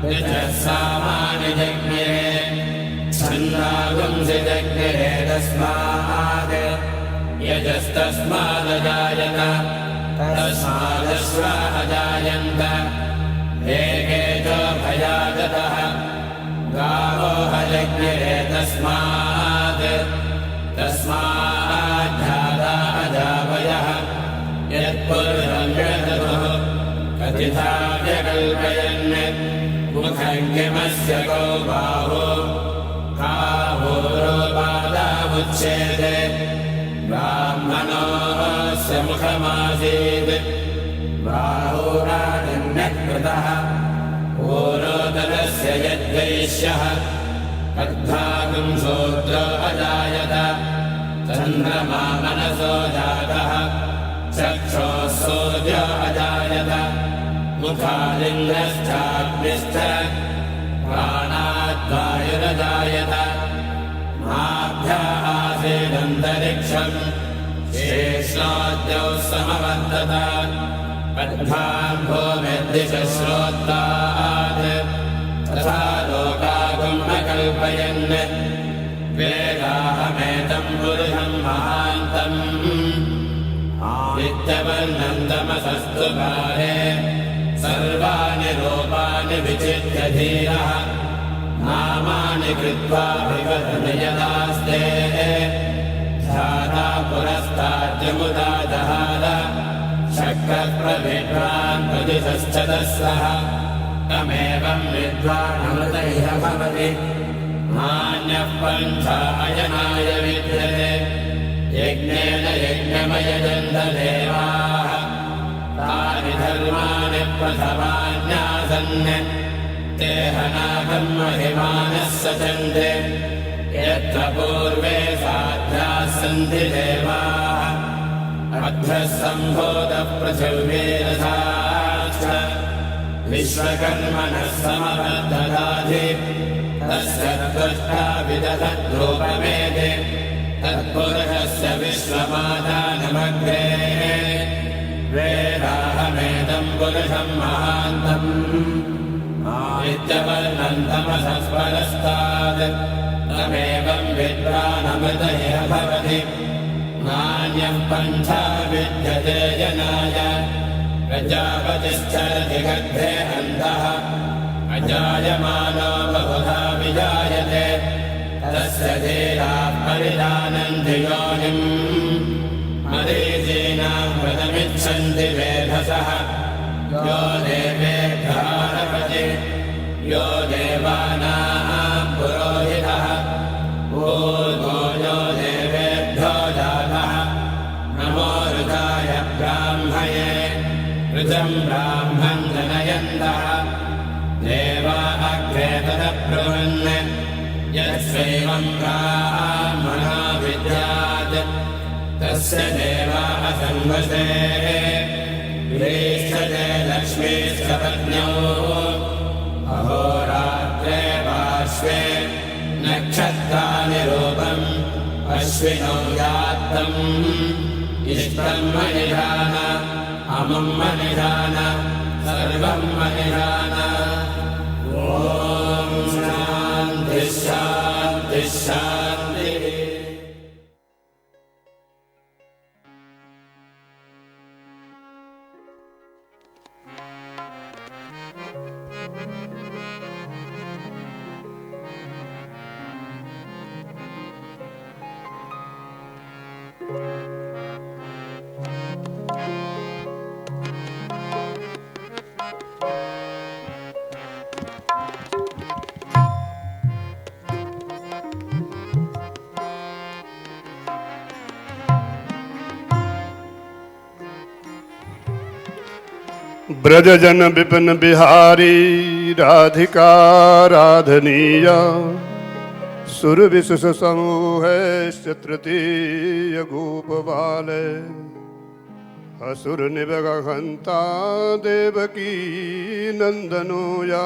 ऋचस्सामानि जज्ञे छन्दागुंसि जज्ञे तस्मात् यजस्तस्मादजायत तस्मादश्वा अजायन्त एके च भयागतः गावो हयज्ञे तस्मात् तस्माज्जाता अजावयः यत्पुरुषं व्यदतुः कथिता व्यकल्पयन् मुखं किमस्य कौ बाहो काहोरोपादामुच्येते ब्राह्मणोऽस्य मुखमासीत् बाहुराजन्यकृतः पूरोदरस्य यद्वैश्यः अर्धागुंसोऽत्र अजायत चन्द्रमा मनसो जातः चक्षुः सूर्य अजायत मुखादिन्द्रश्चाग्निश्च प्राणाद्वायुरजायत नाभ्य आसीदन्तरिक्षम् शेषाद्यौ समवर्तत पद्भाम्भोमिर्दिशश्रोत्रात् तथा लोकागुम् अकल्पयन् वेदाहमेतं पुरुषं महान्तम् आदित्यवर्णं तमसस्तु काले सर्वाणि रूपाणि विचित्य धीरः नामानि कृत्वा विवदति यदास्ते ध्याता पुरस्ताद्यमुदा जहाद शक्रप्रविद्वान् प्रदिशश्चतस्रः तमेवं विद्वानमृतैः भवति नान्यः पन्थायनाय विद्यते यज्ञेन यज्ञमयजन्त देवाः तानि धर्माणि प्रथमान्यासन् ते हनाकर्महिमानः सचन्ते यत्र पूर्वे साध्याः सन्ति देवाः अभ्यः सम्भूतः पृथिवीरथाश्च विश्वकर्मणः समवर्धदाधि तस्य त्वष्टा विदधद्रूपमेति तत्पुरुषस्य विश्वमादानमग्रे वेदाहमेतं पुरुषं महान्तम् आदित्यवर्णं तमसः परस्तात् तमेवं विद्वानमृतैः भवति नान्यः पन्था विद्यते जनाय प्रजापतिश्चरति गर्भे अन्तः अजायमानो बहुधा विजायते तस्य धीराः परिजानन्ति योनिम् मरीचीनां व्रतमिच्छन्ति वेधसः यो देवेभ्यारपति यो देवानां पुरोहितः ऊर्ध्वो यो देवेभ्यो जातः नमो ऋताय ब्राह्मये ऋतं ब्राह्मं जनयन्तः देवा अग्रे तदब्रुवन् यस्यैवं ब्राह्मणो विद्यात् तस्य देवाः संवशे प्रेष्यते लक्ष्मीश्च पत्न्यौ अहोरात्रे पार्श्वे नक्षत्राणि रूपम् अश्विनौ यात्तम् इष्टं मनिधान अमुं मनिधान सर्वं मनिधान ॐ शान्तिः शान्तिः शान्तिः। ब्रजजन विपिन बिहारी राधिका राधनीया सुरविशुष समूह तृतीय गोपबाल असुर निबगहंता देवकी नंदनोया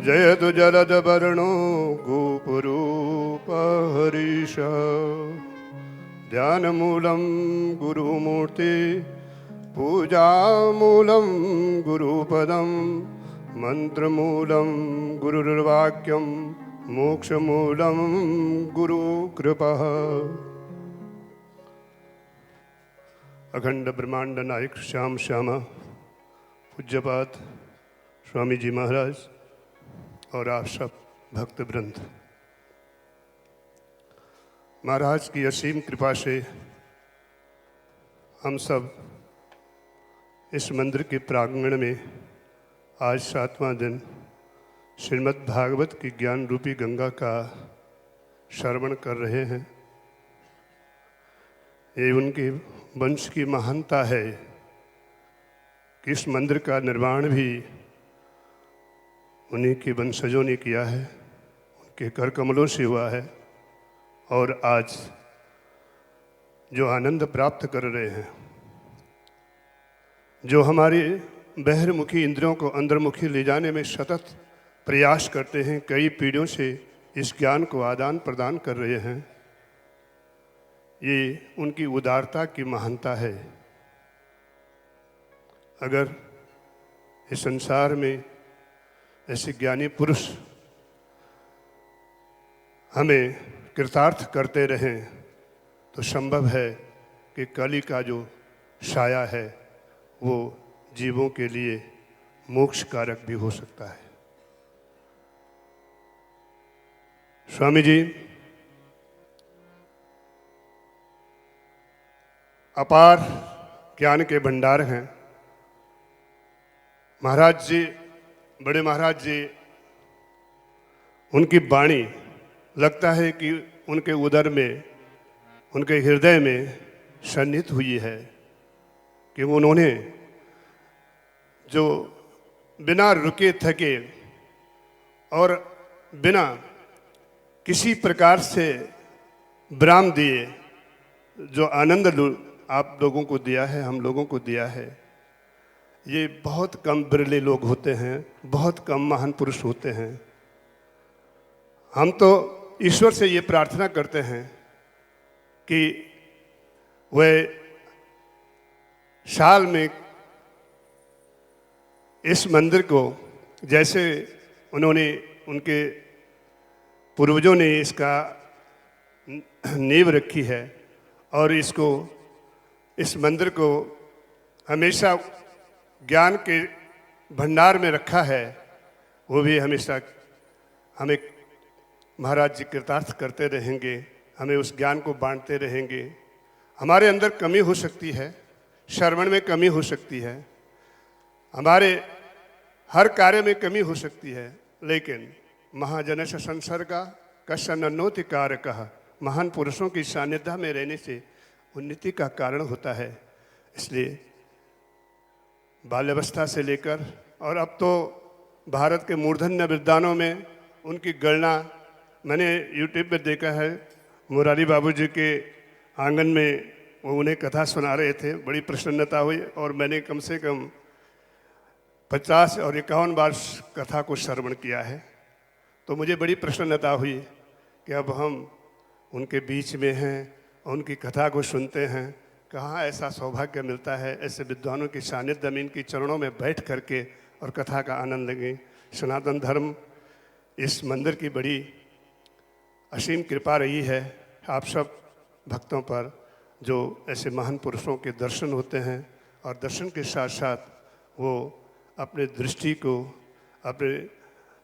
जयतु जलद वर्णो गोपरूप हरीश ध्यान मूलम गुरुमूर्ति पूजा मूलम गुरुपदम मंत्रमूलं गुरुर्वाक्यं मोक्षमूलं गुरुकृपा। अखंड ब्रह्मांड नायक श्याम श्यामा पूज्यपाद स्वामी जी महाराज और आप सब भक्त वृंद, महाराज की असीम कृपा से हम सब इस मंदिर के प्रांगण में आज 7वां दिन श्रीमद् भागवत की ज्ञान रूपी गंगा का श्रवण कर रहे हैं। ये उनके वंश की महानता है कि इस मंदिर का निर्माण भी उन्हीं के वंशजों ने किया है, उनके कर कमलों से हुआ है। और आज जो आनंद प्राप्त कर रहे हैं, जो हमारे बहिर्मुखी इंद्रियों को अंतर्मुखी ले जाने में सतत प्रयास करते हैं, कई पीढ़ियों से इस ज्ञान को आदान प्रदान कर रहे हैं, ये उनकी उदारता की महानता है। अगर इस संसार में ऐसे ज्ञानी पुरुष हमें कृतार्थ करते रहें तो संभव है कि कली का जो साया है वो जीवों के लिए मोक्ष कारक भी हो सकता है। स्वामी जी अपार ज्ञान के भंडार हैं। महाराज जी, बड़े महाराज जी, उनकी वाणी लगता है कि उनके उदर में, उनके हृदय में सन्निहित हुई है कि उन्होंने जो बिना रुके थके और बिना किसी प्रकार से विराम दिए जो आनंद आप लोगों को दिया है, हम लोगों को दिया है, ये बहुत कम बिरले लोग होते हैं, बहुत कम महान पुरुष होते हैं। हम तो ईश्वर से ये प्रार्थना करते हैं कि वह साल में इस मंदिर को, जैसे उन्होंने, उनके पूर्वजों ने इसका नींव रखी है और इसको, इस मंदिर को हमेशा ज्ञान के भंडार में रखा है, वो भी हमेशा हमें महाराज जी कृतार्थ करते रहेंगे, हमें उस ज्ञान को बांटते रहेंगे। हमारे अंदर कमी हो सकती है, श्रवण में कमी हो सकती है, हमारे हर कार्य में कमी हो सकती है, लेकिन महाजनश संसर्गा कशनन्नोति कारकः, महान पुरुषों की सानिध्य में रहने से उन्नति का कारण होता है। इसलिए बाल्यावस्था से लेकर और अब तो भारत के मूर्धन्य विद्वानों में उनकी गणना मैंने यूट्यूब पे देखा है। मुरारी बाबू जी के आंगन में वो उन्हें कथा सुना रहे थे, बड़ी प्रसन्नता हुई और मैंने कम से कम 50 और 51 बार कथा को श्रवण किया है। तो मुझे बड़ी प्रसन्नता हुई कि अब हम उनके बीच में हैं, उनकी कथा को सुनते हैं। कहाँ ऐसा सौभाग्य मिलता है, ऐसे विद्वानों की सानिध्य में, इनके चरणों में बैठ करके और कथा का आनंद लेंगे। सनातन धर्म, इस मंदिर की बड़ी असीम कृपा रही है आप सब भक्तों पर, जो ऐसे महान पुरुषों के दर्शन होते हैं और दर्शन के साथ साथ वो अपने दृष्टि को, अपने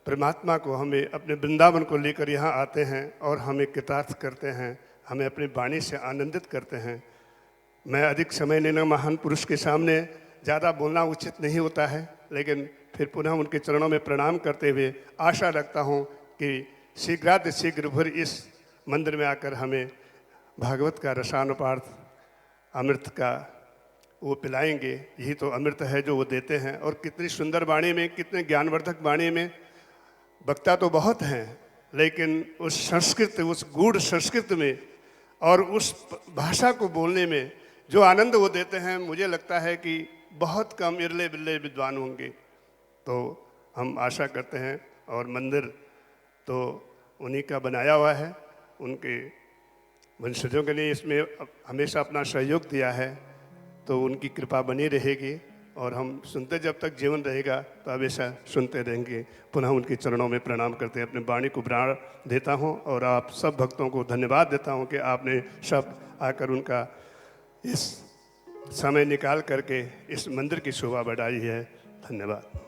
परमात्मा को, हमें अपने वृंदावन को लेकर यहाँ आते हैं और हमें कृतार्थ करते हैं, हमें अपनी वाणी से आनंदित करते हैं। मैं अधिक समय लेना महान पुरुष के सामने ज़्यादा बोलना उचित नहीं होता है, लेकिन फिर पुनः उनके चरणों में प्रणाम करते हुए आशा रखता हूँ कि शीघ्रातिशीघ्र फिर इस मंदिर में आकर हमें भागवत का रसानुपार्थ अमृत का वो पिलाएंगे। यही तो अमृत है जो वो देते हैं। और कितनी सुंदर वाणी में, कितने ज्ञानवर्धक वाणी में, वक्ता तो बहुत हैं, लेकिन उस संस्कृत, उस गूढ़ संस्कृत में और उस भाषा को बोलने में जो आनंद वो देते हैं, मुझे लगता है कि बहुत कम इरले बिरले विद्वान होंगे। तो हम आशा करते हैं, और मंदिर तो उन्हीं का बनाया हुआ है, उनके वंशजों के लिए इसमें हमेशा अपना सहयोग दिया है, तो उनकी कृपा बनी रहेगी और हम सुनते जब तक जीवन रहेगा तो हमेशा सुनते रहेंगे। पुनः उनके चरणों में प्रणाम करते हैं, अपने वाणी को प्राण देता हूँ और आप सब भक्तों को धन्यवाद देता हूँ कि आपने सब आकर उनका इस समय निकाल करके इस मंदिर की शोभा बढ़ाई है। धन्यवाद।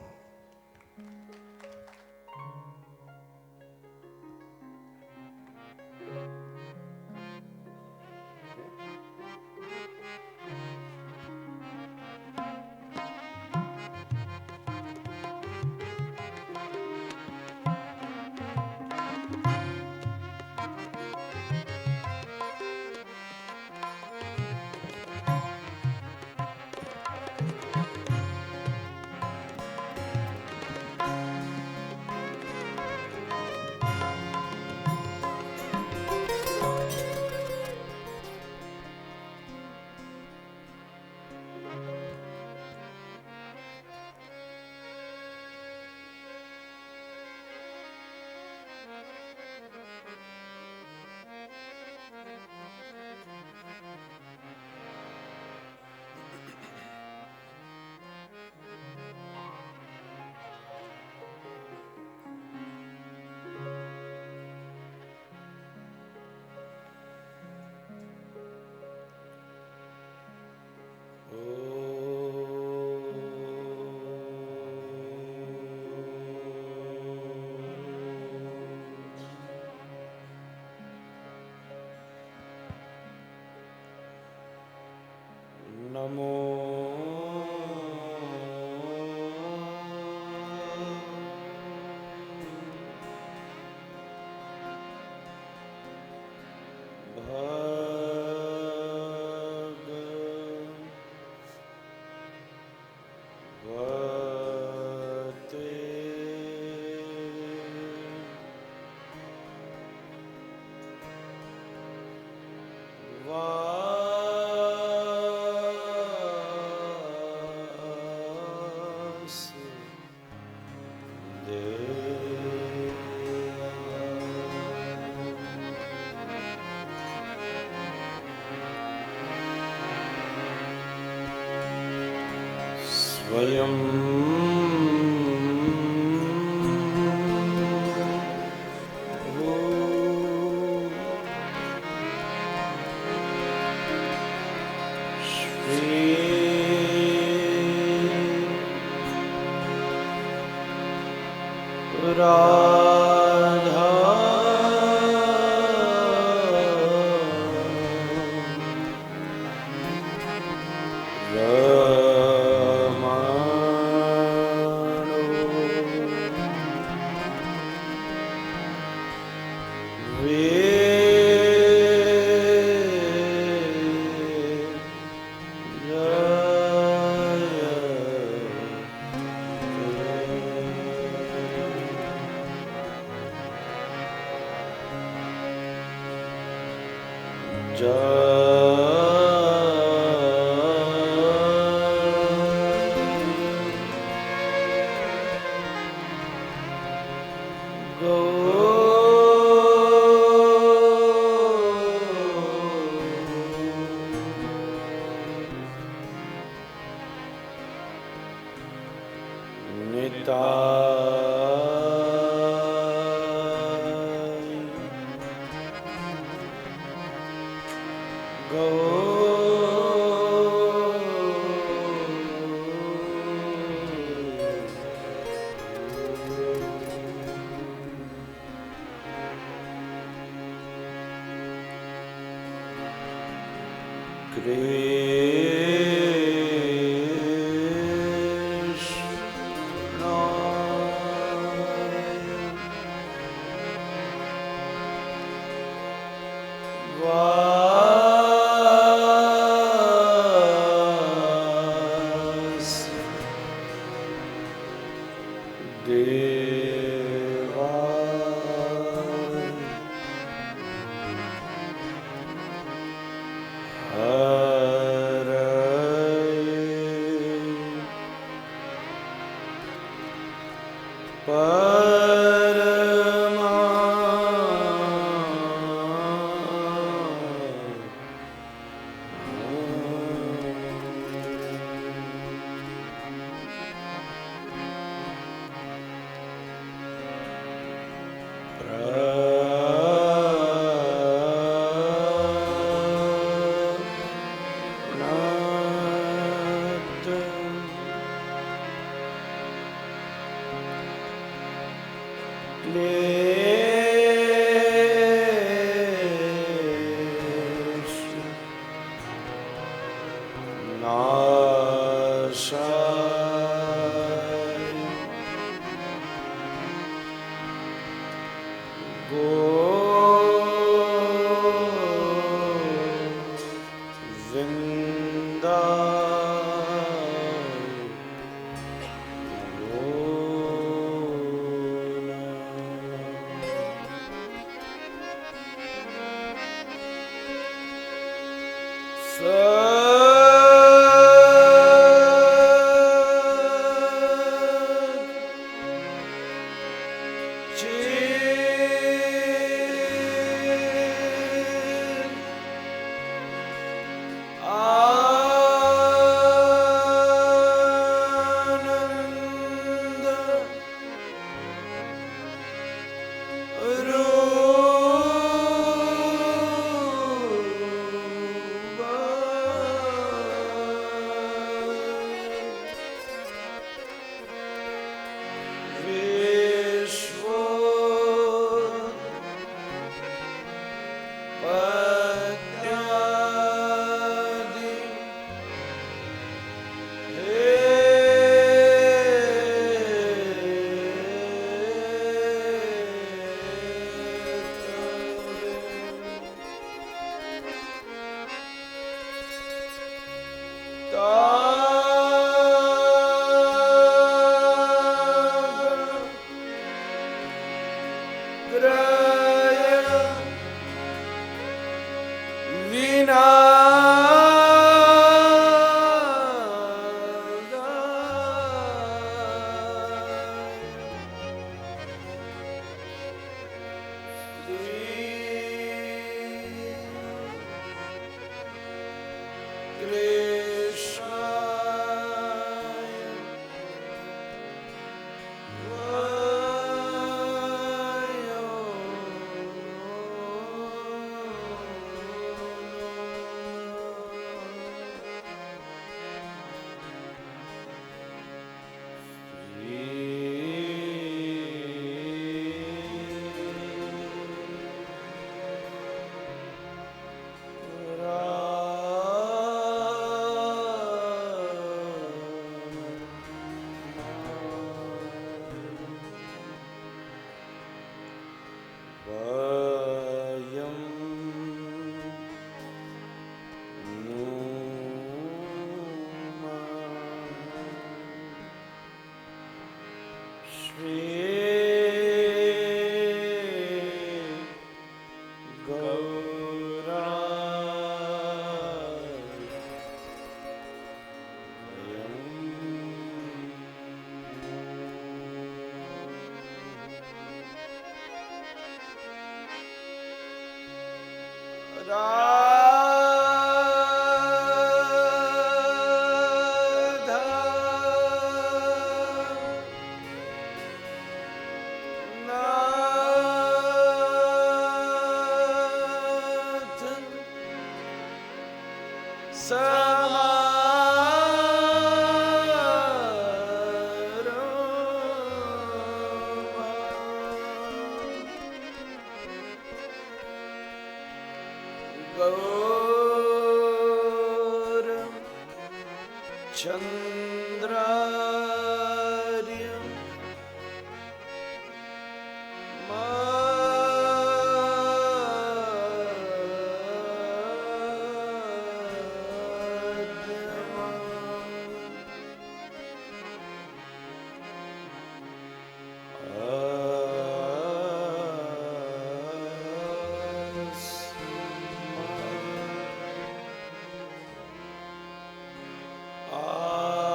नमो भगवते स्वयं राधा Ah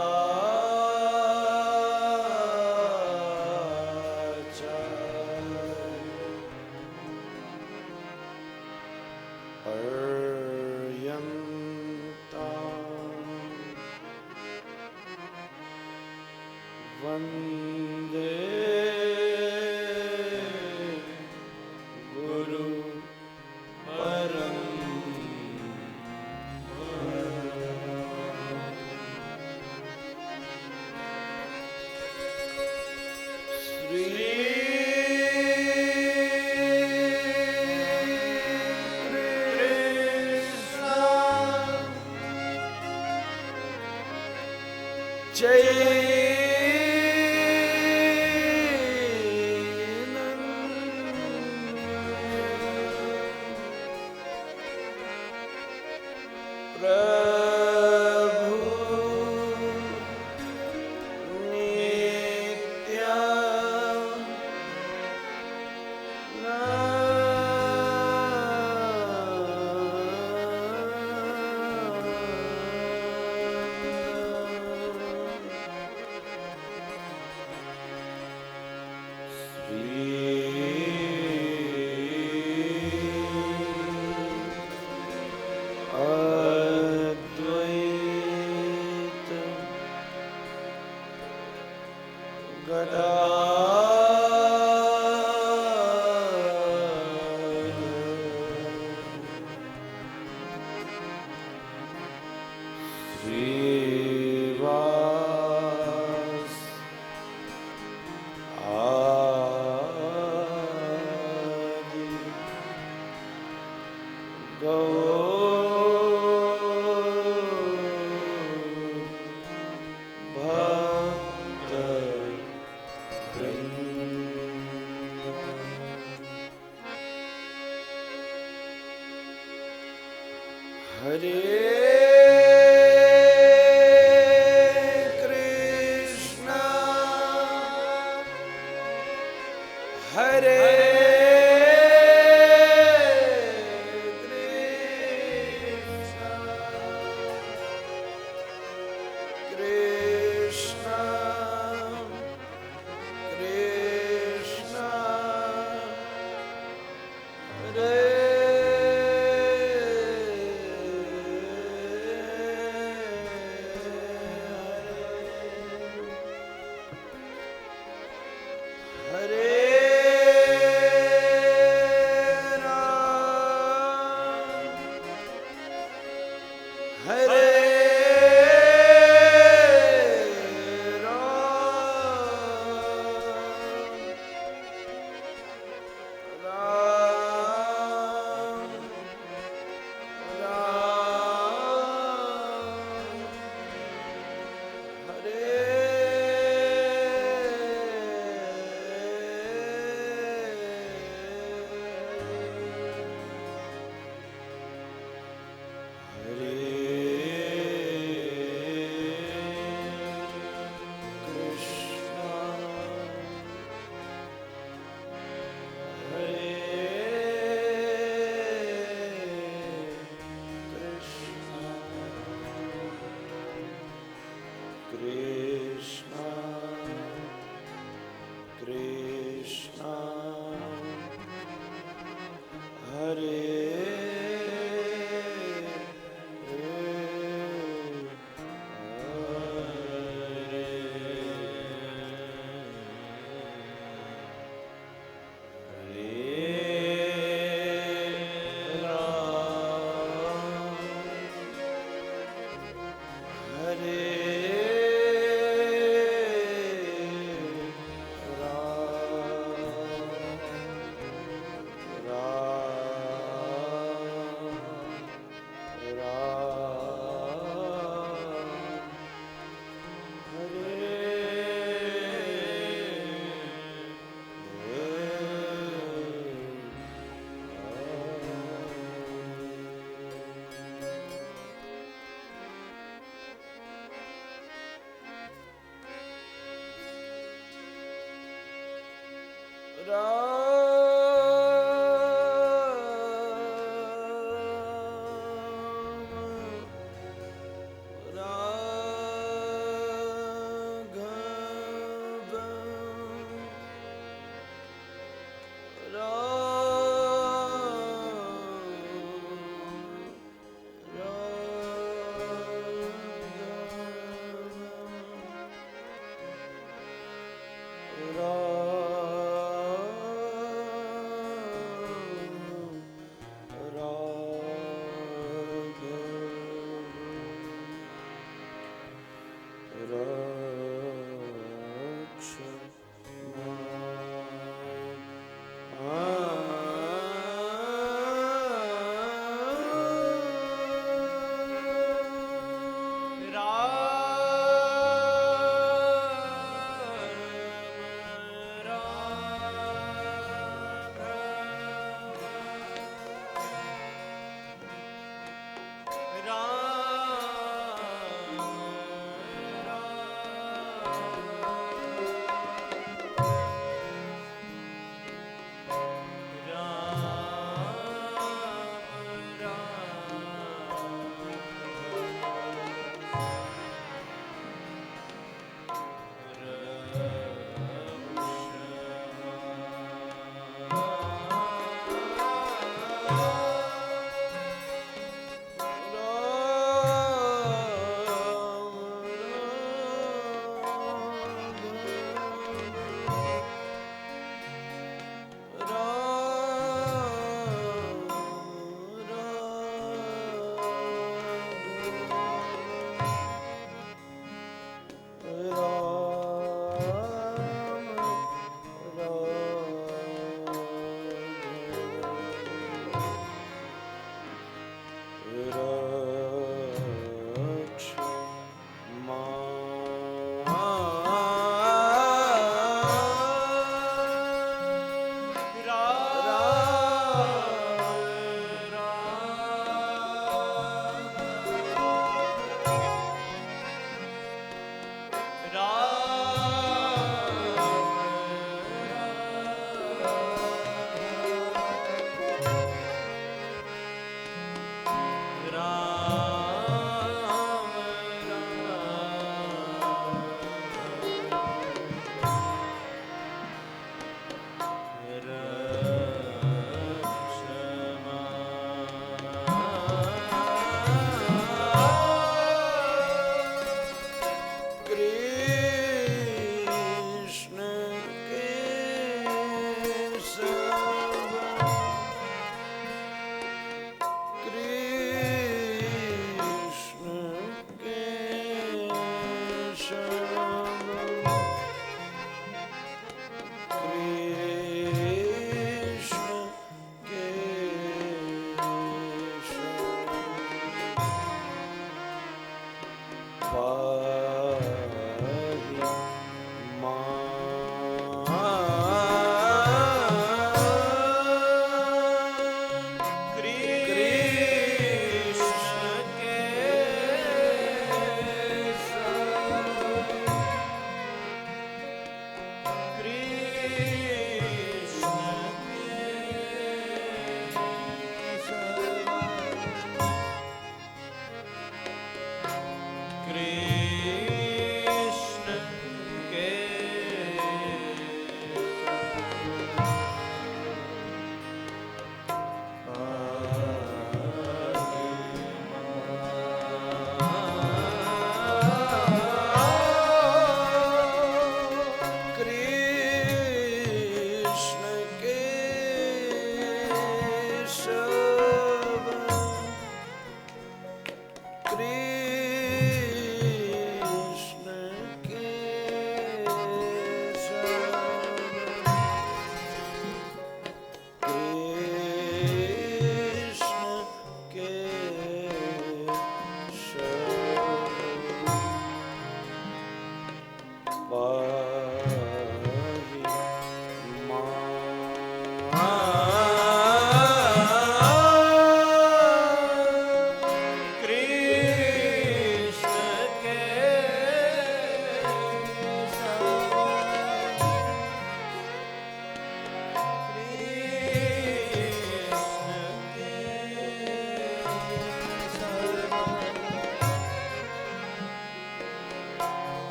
Ram